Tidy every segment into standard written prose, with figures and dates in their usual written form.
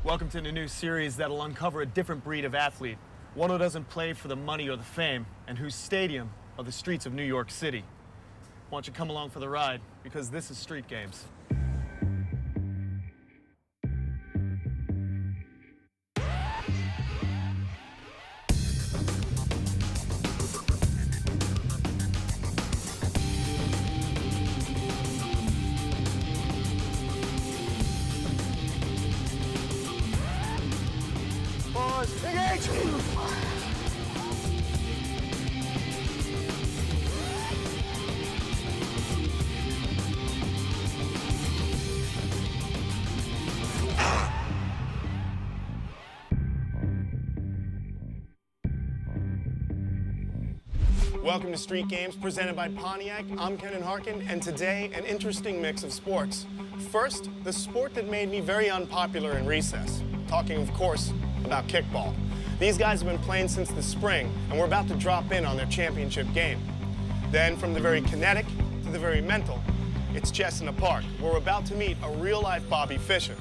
Welcome to the new series that'll uncover a different breed of athlete. One who doesn't play for the money or the fame, and whose stadium are the streets of New York City. Why don't you come along for the ride, because this is Street Games. Engage! Welcome to Street Games, presented by Pontiac. I'm Ken Harkin, and today, an interesting mix of sports. First, the sport that made me very unpopular in recess. Talking, of course, about kickball. These guys have been playing since the spring, and we're about to drop in on their championship game. Then, from the very kinetic to the very mental, it's chess in the park. We're about to meet a real-life Bobby Fischer.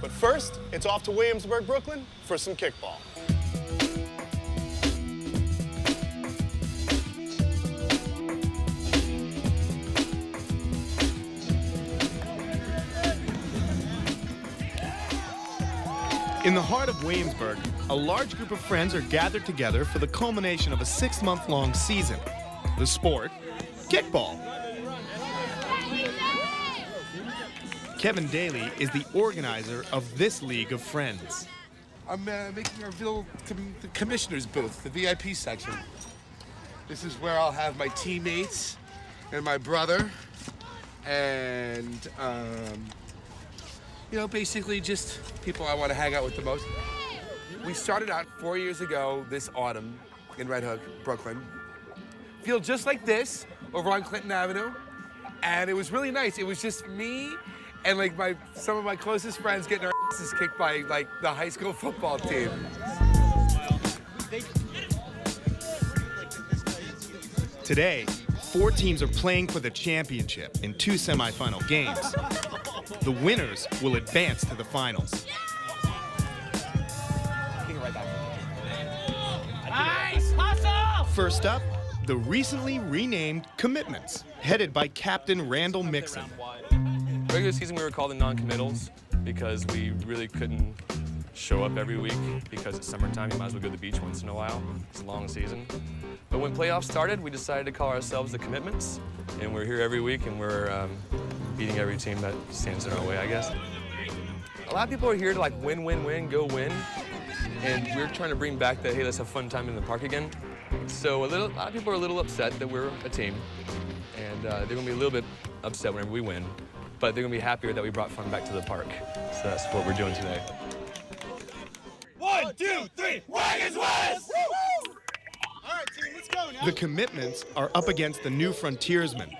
But first, it's off to Williamsburg, Brooklyn, for some kickball. In the heart of Williamsburg, a large group of friends are gathered together for the culmination of a 6-month-long season. The sport, kickball. Kevin Daly is the organizer of this league of friends. I'm making our little the commissioner's booth, the VIP section. This is where I'll have my teammates and my brother and you know, basically just people I want to hang out with the most. We started out 4 years ago this autumn in Red Hook, Brooklyn. Field just like this over on Clinton Avenue. And it was really nice. It was just me and like some of my closest friends getting our asses kicked by like the high school football team. Today, 4 teams are playing for the championship in 2 semifinal games. The winners will advance to the finals. Nice hustle! First up, the recently renamed Commitments, headed by Captain Randall Mixon. Regular season we were called the Non-Committals because we really couldn't show up every week because it's summertime, you might as well go to the beach once in a while. It's a long season. But when playoffs started, we decided to call ourselves the Commitments, and we're here every week and we're beating every team that stands in our way, I guess. A lot of people are here to like win, win, win, go win. And we're trying to bring back that, hey, let's have fun time in the park again. So a lot of people are a little upset that we're a team. And they're gonna be a little bit upset whenever we win. But they're gonna be happier that we brought fun back to the park. So that's what we're doing today. 1, 2, 3, Wagons West! All right, team, let's go now. The Commitments are up against the new Frontiersmen,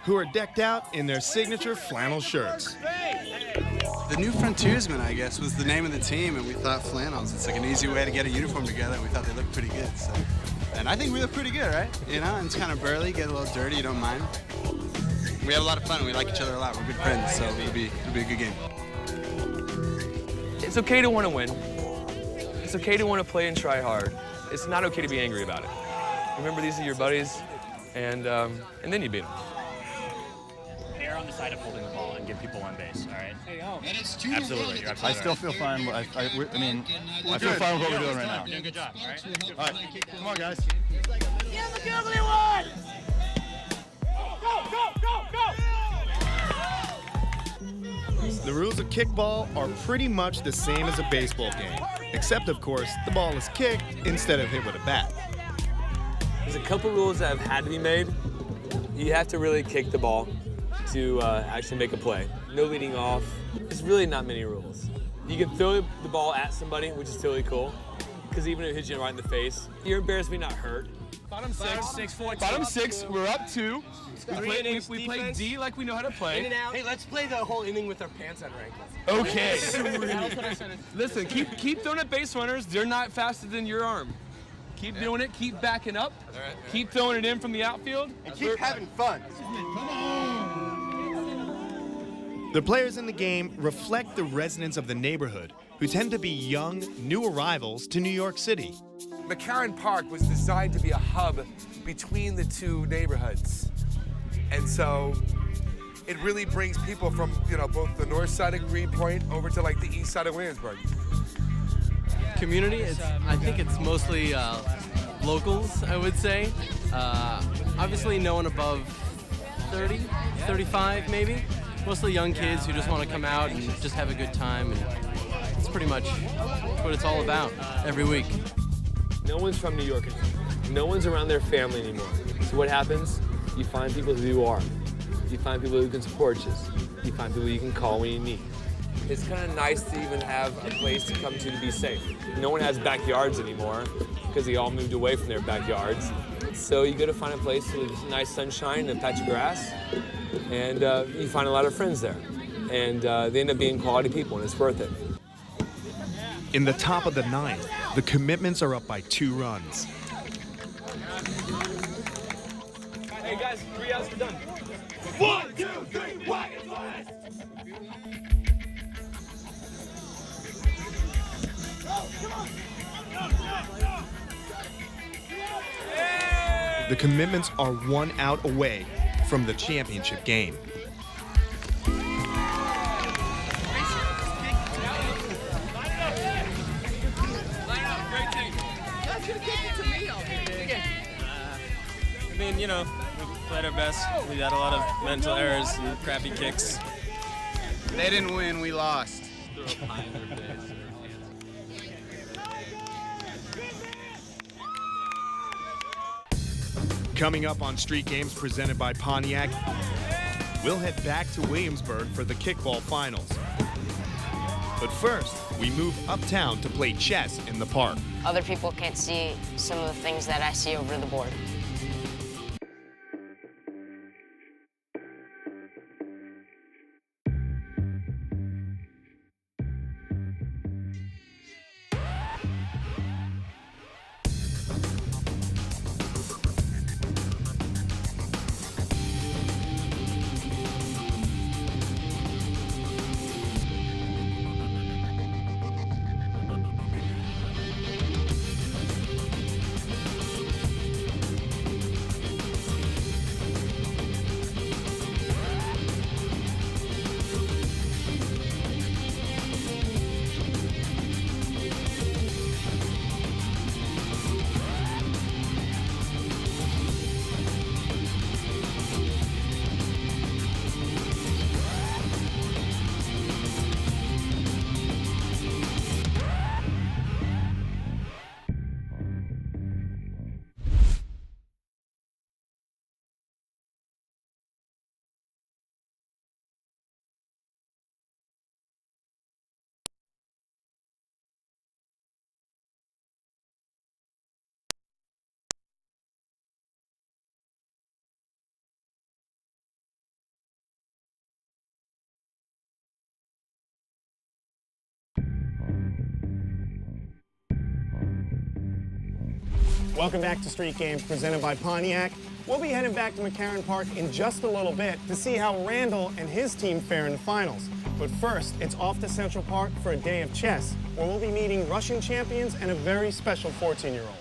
who are decked out in their signature flannel shirts. The new Frontiersmen, I guess, was the name of the team, and we thought flannels. It's like an easy way to get a uniform together, and we thought they looked pretty good. So. And I think we look pretty good, right? You know, and it's kind of burly, get a little dirty, you don't mind. We have a lot of fun, we like each other a lot, we're good friends, so it'll be a good game. It's okay to want to win. It's okay to want to play and try hard. It's not okay to be angry about it. Remember, these are your buddies, and then you beat them. Err on the side of holding the ball and get people on base, all right? Absolutely, you're absolutely I still feel fine. I feel fine with what we're doing right now. You're doing a good job, all right? All right, come on, guys. Get the ugly one! Go, go, go, go! The rules of kickball are pretty much the same as a baseball game, except, of course, the ball is kicked instead of hit with a bat. There's a couple rules that have had to be made. You have to really kick the ball to actually make a play. No leading off. There's really not many rules. You can throw the ball at somebody, which is totally cool, because even if it hits you right in the face, you're embarrassed to be not hurt. Bottom six, we're up 2. We play D like we know how to play. In and out. Hey, let's play the whole inning with our pants on right. Okay. Listen, keep throwing at base runners. They're not faster than your arm. Keep doing it. Keep backing up. Keep throwing it in from the outfield. And keep having fun. The players in the game reflect the residents of the neighborhood, who tend to be young, new arrivals to New York City. McCarran Park was designed to be a hub between the two neighborhoods. And so it really brings people from, both the north side of Greenpoint over to like the east side of Williamsburg. Community, I think it's mostly locals, I would say. Obviously no one above 30, 35 maybe. Mostly young kids who just want to come out and just have a good time. And it's pretty much what it's all about every week. No one's from New York anymore. No one's around their family anymore. So what happens? You find people who you are. You find people who can support you. You find people you can call when you need. It's kind of nice to even have a place to come to be safe. No one has backyards anymore because they all moved away from their backyards. So you go to find a place with nice sunshine and a patch of grass, and you find a lot of friends there. And they end up being quality people, and it's worth it. In the top of the ninth, the Commitments are up by 2 runs. Hey guys, 3 outs, we're done. 1, 2, 3, Wagons last! The Commitments are 1 out away from the championship game. I mean, we played our best. We had a lot of mental errors and crappy kicks. They didn't win, we lost. Coming up on Street Games presented by Pontiac, we'll head back to Williamsburg for the kickball finals. But first, we move uptown to play chess in the park. Other people can't see some of the things that I see over the board. Welcome back to Street Games presented by Pontiac. We'll be heading back to McCarran Park in just a little bit to see how Randall and his team fare in the finals. But first, it's off to Central Park for a day of chess, where we'll be meeting Russian champions and a very special 14-year-old.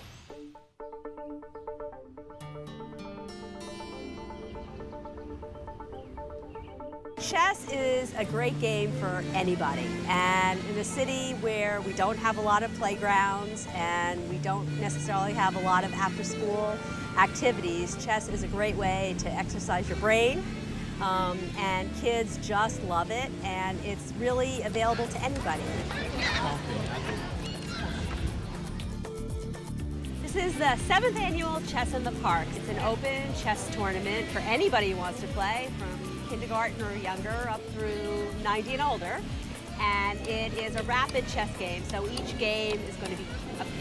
Chess is a great game for anybody, and in a city where we don't have a lot of playgrounds and we don't necessarily have a lot of after-school activities, chess is a great way to exercise your brain, and kids just love it, and it's really available to anybody. This is the 7th annual Chess in the Park. It's an open chess tournament for anybody who wants to play, from kindergarten or younger up through 90 and older. And it is a rapid chess game, so each game is going to be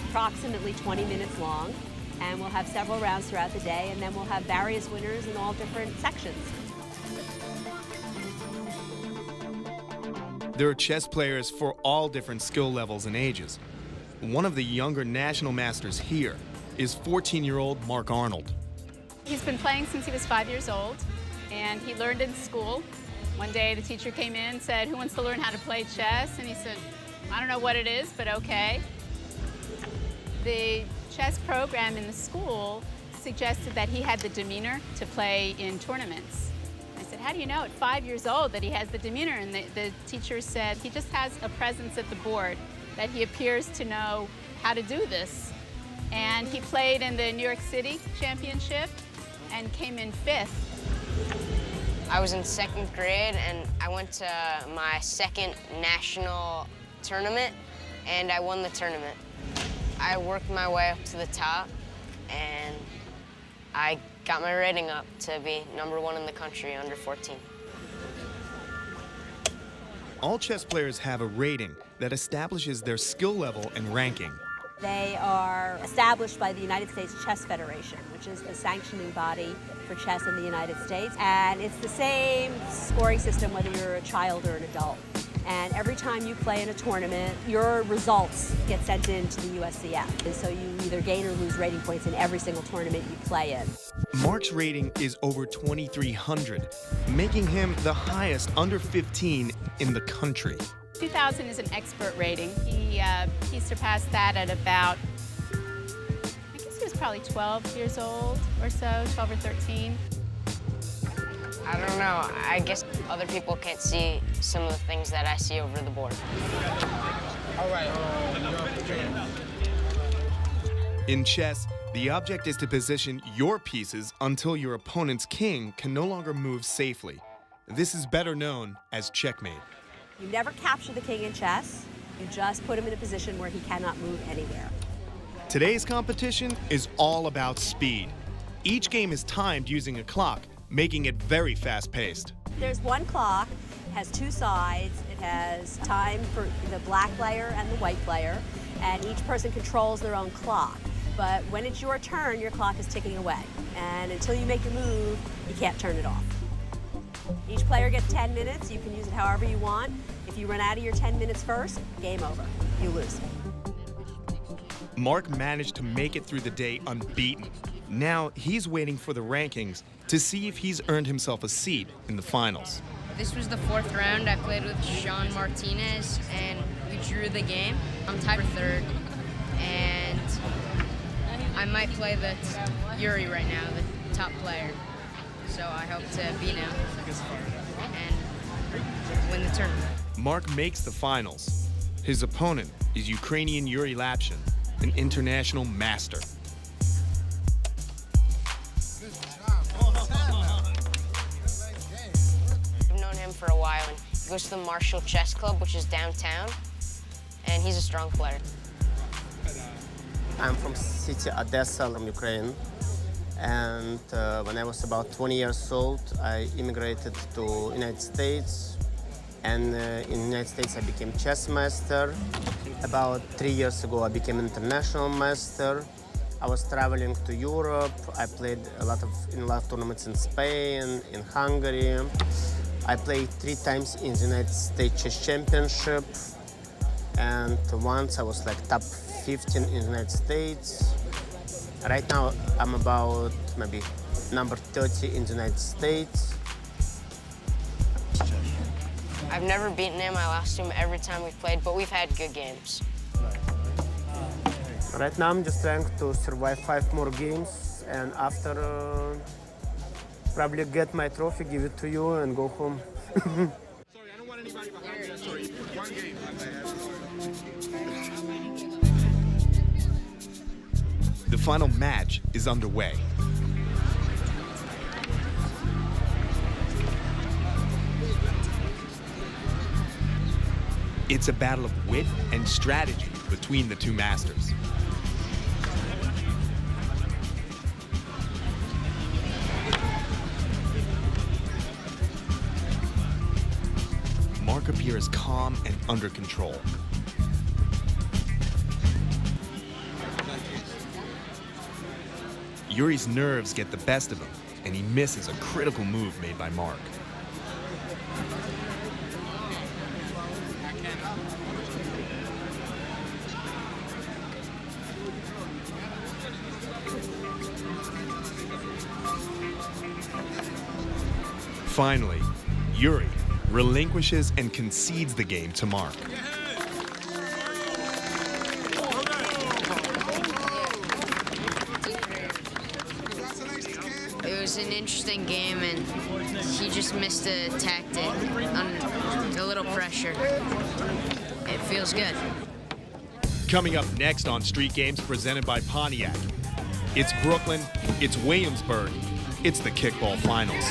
approximately 20 minutes long, and we'll have several rounds throughout the day, and then we'll have various winners in all different sections. There are chess players for all different skill levels and ages. One of the younger national masters here is 14-year-old Mark Arnold. He's been playing since he was 5 years old, and he learned in school. One day the teacher came in and said, "Who wants to learn how to play chess?" And he said, "I don't know what it is, but okay." The chess program in the school suggested that he had the demeanor to play in tournaments. I said, "How do you know at 5 years old that he has the demeanor?" And the teacher said, "He just has a presence at the board, that he appears to know how to do this." And he played in the New York City Championship and came in 5th. I was in 2nd grade and I went to my 2nd national tournament and I won the tournament. I worked my way up to the top and I got my rating up to be #1 in the country under 14. All chess players have a rating that establishes their skill level and ranking. They are established by the United States Chess Federation, which is the sanctioning body for chess in the United States. And it's the same scoring system whether you're a child or an adult. And every time you play in a tournament, your results get sent in to the USCF. And so you either gain or lose rating points in every single tournament you play in. Mark's rating is over 2,300, making him the highest under 15 in the country. 2000 is an expert rating. He surpassed that at about, I guess he was probably 12 years old or so, 12 or 13. I don't know. I guess other people can't see some of the things that I see over the board. All right. In chess, the object is to position your pieces until your opponent's king can no longer move safely. This is better known as checkmate. You never capture the king in chess. You just put him in a position where he cannot move anywhere. Today's competition is all about speed. Each game is timed using a clock, making it very fast-paced. There's one clock, it has 2 sides. It has time for the black player and the white player, and each person controls their own clock. But when it's your turn, your clock is ticking away. And until you make your move, you can't turn it off. Each player gets 10 minutes. You can use it however you want. If you run out of your 10 minutes first, game over. You lose. Mark managed to make it through the day unbeaten. Now he's waiting for the rankings to see if he's earned himself a seat in the finals. This was the 4th round. I played with Sean Martinez, and we drew the game. I'm tied for 3rd, and I might play the Yuri right now, the top player. So I hope to beat him and win the tournament. Mark makes the finals. His opponent is Ukrainian Yuri Lapshin, an international master. I've known him for a while, and he goes to the Marshall Chess Club, which is downtown, and he's a strong player. I'm from city Odessa, from Ukraine. And when I was about 20 years old, I immigrated to United States. And in the United States, I became chess master. About 3 years ago, I became international master. I was traveling to Europe. I played in a lot of tournaments in Spain, in Hungary. I played 3 times in the United States Chess Championship. And once I was like top 15 in the United States. Right now, I'm about maybe number 30 in the United States. I've never beaten him. I lost to him every time we've played, but we've had good games. Right now, I'm just trying to survive 5 more games, and after probably get my trophy, give it to you, and go home. Sorry, I don't want anybody behind me. Sorry, 1 game. The final match is underway. It's a battle of wit and strategy between the 2 masters. Mark appears calm and under control. Yuri's nerves get the best of him, and he misses a critical move made by Mark. Finally, Yuri relinquishes and concedes the game to Mark. It was an interesting game, and he just missed a tactic under a little pressure. It feels good. Coming up next on Street Games presented by Pontiac. It's Brooklyn, it's Williamsburg, it's the kickball finals.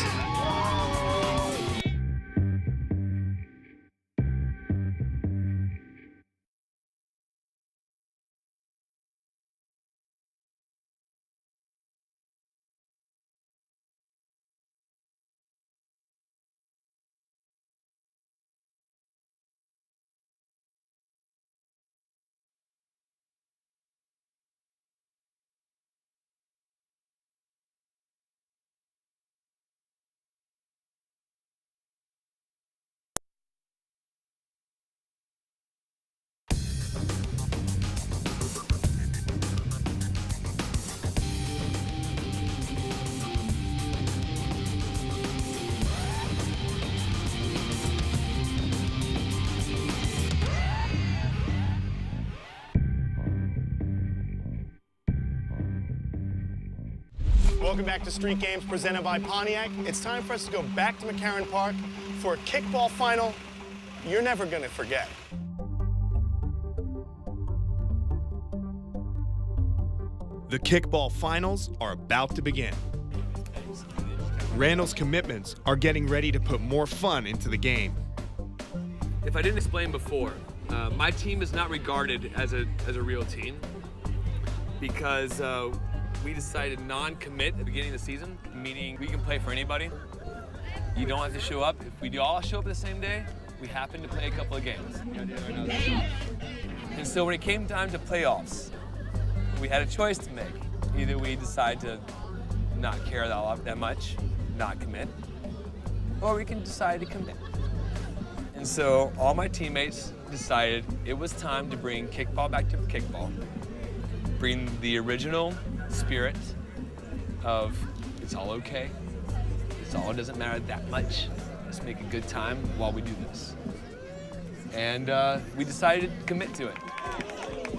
Welcome back to Street Games presented by Pontiac. It's time for us to go back to McCarran Park for a kickball final you're never gonna forget. The kickball finals are about to begin. Randall's commitments are getting ready to put more fun into the game. If I didn't explain before, my team is not regarded as a real team because we decided non-commit at the beginning of the season, meaning we can play for anybody. You don't have to show up. If we do all show up the same day, we happen to play a couple of games. And so when it came time to playoffs, we had a choice to make. Either we decide to not care that much, not commit, or we can decide to commit. And so all my teammates decided it was time to bring kickball back to kickball, bring the original spirit of it's all okay, it doesn't matter that much, let's make a good time while we do this. And we decided to commit to it.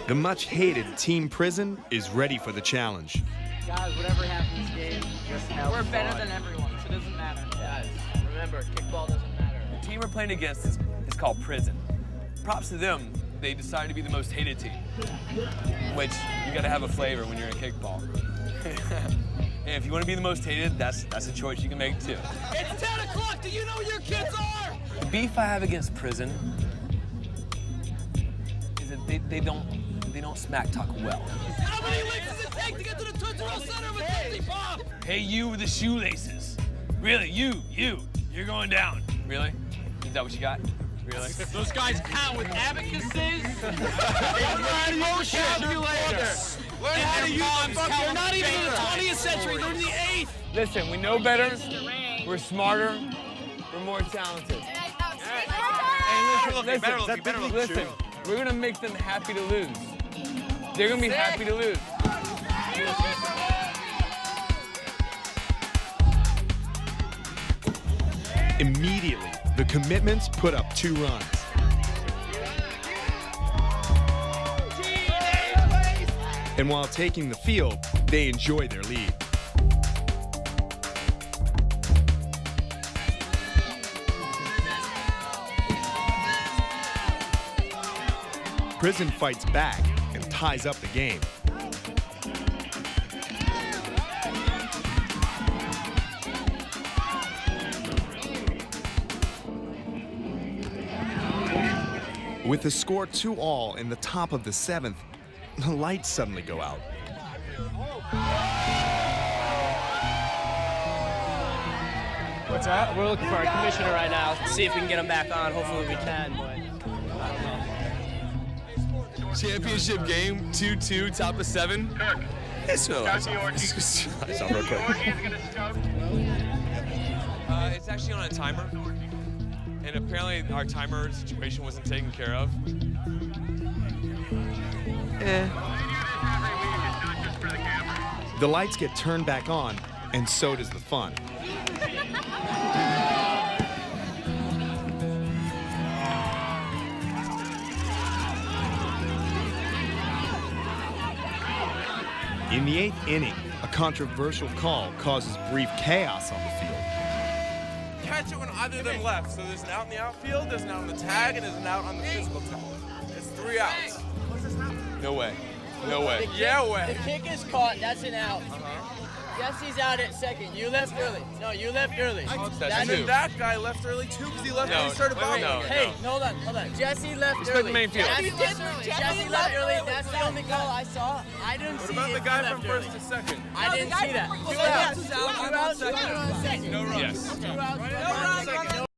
The much-hated Team Prison is ready for the challenge. Guys, whatever happens game, just have We're better fun. than everyone, so it doesn't matter. Guys, remember, kickball doesn't matter. The team we're playing against is called Prison. Props to them, they decided to be the most hated team, which you gotta have a flavor when you're in kickball. And if you want to be the most hated, that's a choice you can make too. It's 10 o'clock. Do you know who your kids are? The beef I have against Prison is that they don't smack talk well. How many licks does it take to get to the Tootsie Roll Center of a Tootsie Pop? Hey, you with the shoelaces. Really, you're going down. Really? Is that what you got? Really? Those guys count with abacuses and calculators. Learn how to use the fuck. They're not even in the 20th century. They're in the 8th. Listen, we know better. We're smarter. We're more talented. Hey, listen, we're gonna make them happy to lose. They're gonna be happy to lose. Immediately, the commitments put up 2 runs. And while taking the field, they enjoy their lead. Prison fights back and ties up the game. With the score 2-all in the top of the 7th, the lights suddenly go out. What's that? We're looking for our commissioner right now to see if we can get him back on. Hopefully we can, but I don't know. Championship game, 2-2, top of 7. It's real quick. It's actually on a timer, and apparently our timer situation wasn't taken care of. The lights get turned back on, and so does the fun. In the 8th inning, a controversial call causes brief chaos on the field. Catch it when either of them left. So there's an out in the outfield, there's an out on the tag, and there's an out on the physical tag. It's 3 outs. No way. No way. Yeah way. The kick is caught. That's an out. Jesse's out at second. You left early. No, you left early. And then that guy left early too because he left when he started bobbing. Hey, hold on. Jesse left He's early. in the main field. Jesse left early. That's the only call I saw. I didn't see it. What about the guy from first to second? I didn't see that. 2 outs. 2 outs. 2 outs. Yes. 2 outs.